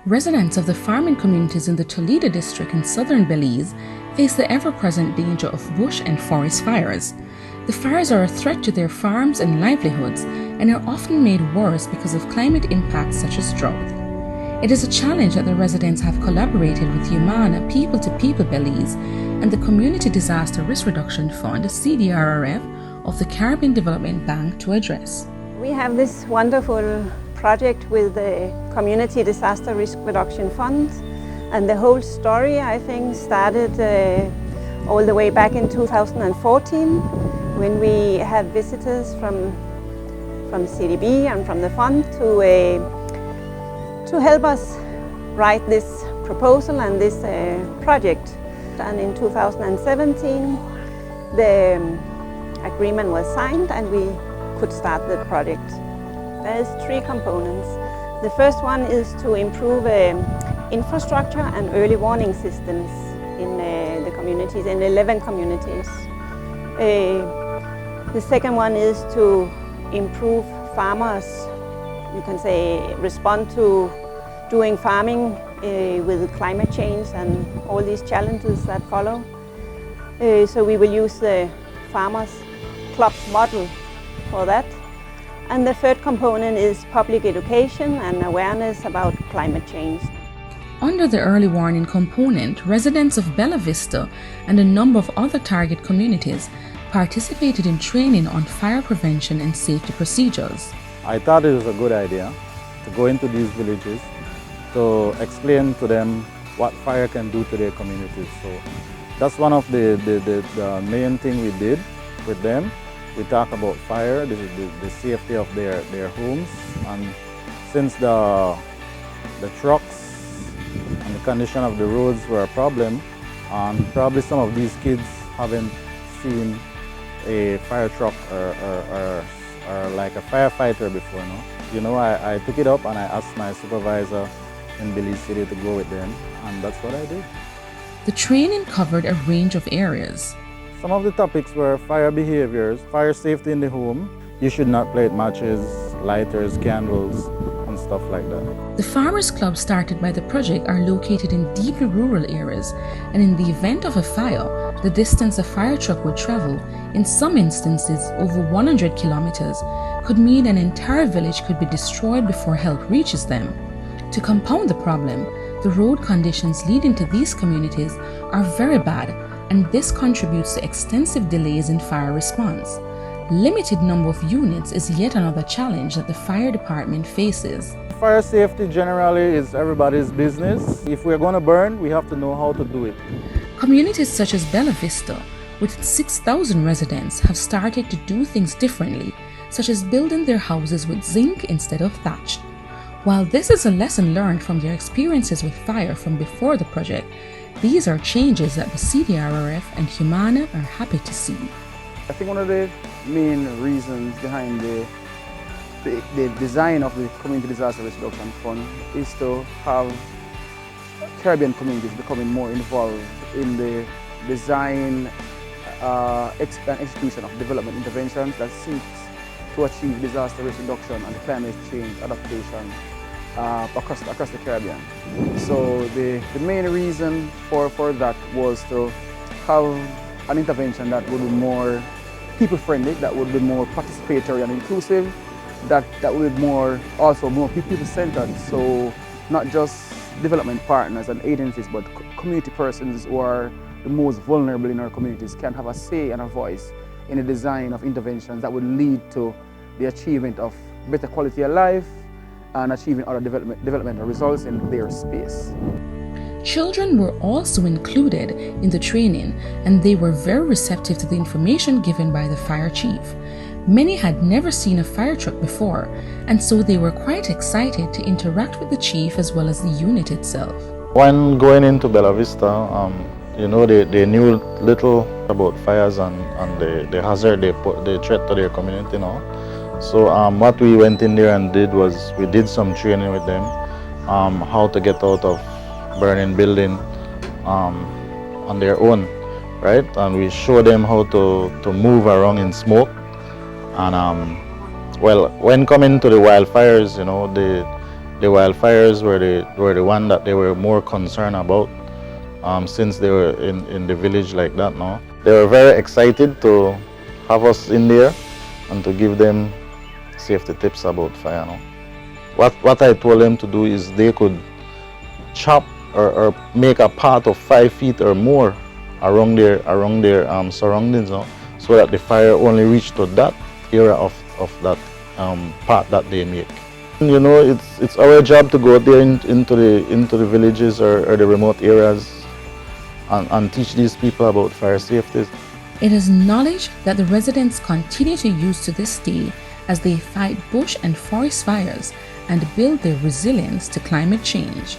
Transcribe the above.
Residents of the farming communities in the Toledo district in southern Belize face the ever-present danger of bush and forest fires. The fires are a threat to their farms and livelihoods and are often made worse because of climate impacts such as drought. It is a challenge that the residents have collaborated with Humana People to People Belize and the Community Disaster Risk Reduction Fund, CDRRF, of the Caribbean Development Bank to address. We have this wonderful project with the Community Disaster Risk Reduction Fund, and the whole story, I think, started all the way back in 2014 when we had visitors from CDB and from the fund to help us write this proposal and this project. And in 2017 the agreement was signed and we could start the project. There's three components. The first one is to improve infrastructure and early warning systems in the communities, in 11 communities. The second one is to improve farmers, you can say, respond to doing farming with climate change and all these challenges that follow. So we will use the Farmers Club model for that. And the third component is public education and awareness about climate change. Under the early warning component, residents of Bella Vista and a number of other target communities participated in training on fire prevention and safety procedures. I thought it was a good idea to go into these villages to explain to them what fire can do to their communities. So that's one of the main thing we did with them. We talk about fire, the safety of their homes, and since the trucks and the condition of the roads were a problem, and probably some of these kids haven't seen a fire truck or like a firefighter before. No? You know, I took it up and I asked my supervisor in Belize City to go with them, and that's what I did. The training covered a range of areas. Some of the topics were fire behaviors, fire safety in the home. You should not light matches, lighters, candles, and stuff like that. The Farmers Club started by the project are located in deeply rural areas, and in the event of a fire, the distance a fire truck would travel, in some instances over 100 kilometers, could mean an entire village could be destroyed before help reaches them. To compound the problem, the road conditions leading to these communities are very bad, and this contributes to extensive delays in fire response. Limited number of units is yet another challenge that the fire department faces. Fire safety generally is everybody's business. If we're going to burn, we have to know how to do it. Communities such as Bella Vista, with 6,000 residents, have started to do things differently, such as building their houses with zinc instead of thatch. While this is a lesson learned from their experiences with fire from before the project, these are changes that the CDRRF and Humana are happy to see. I think one of the main reasons behind the design of the Community Disaster Risk Reduction Fund is to have Caribbean communities becoming more involved in the design and execution of development interventions that seeks to achieve disaster risk reduction and climate change adaptation across the Caribbean. So the main reason for that was to have an intervention that would be more people-friendly, that would be more participatory and inclusive, that would be more people-centered. So not just development partners and agencies, but community persons who are the most vulnerable in our communities can have a say and a voice in the design of interventions that would lead to the achievement of better quality of life and achieving other developmental results in their space. Children were also included in the training, and they were very receptive to the information given by the fire chief. Many had never seen a fire truck before, and so they were quite excited to interact with the chief as well as the unit itself. When going into Bella Vista, you know, they knew little about fires and the hazard the threat to their community now. So what we went in there and did was we did some training with them, how to get out of burning building on their own, right? And we showed them how to move around in smoke. And well, when coming to the wildfires, you know, the wildfires were the one that they were more concerned about since they were in the village like that now. They were very excited to have us in there and to give them safety tips about fire now. What I told them to do is they could chop or make a path of 5 feet or more around their surroundings now, so that the fire only reached to that area of that path that they make. You know, it's our job to go there into the villages or the remote areas and teach these people about fire safety. It is knowledge that the residents continue to use to this day as they fight bush and forest fires and build their resilience to climate change.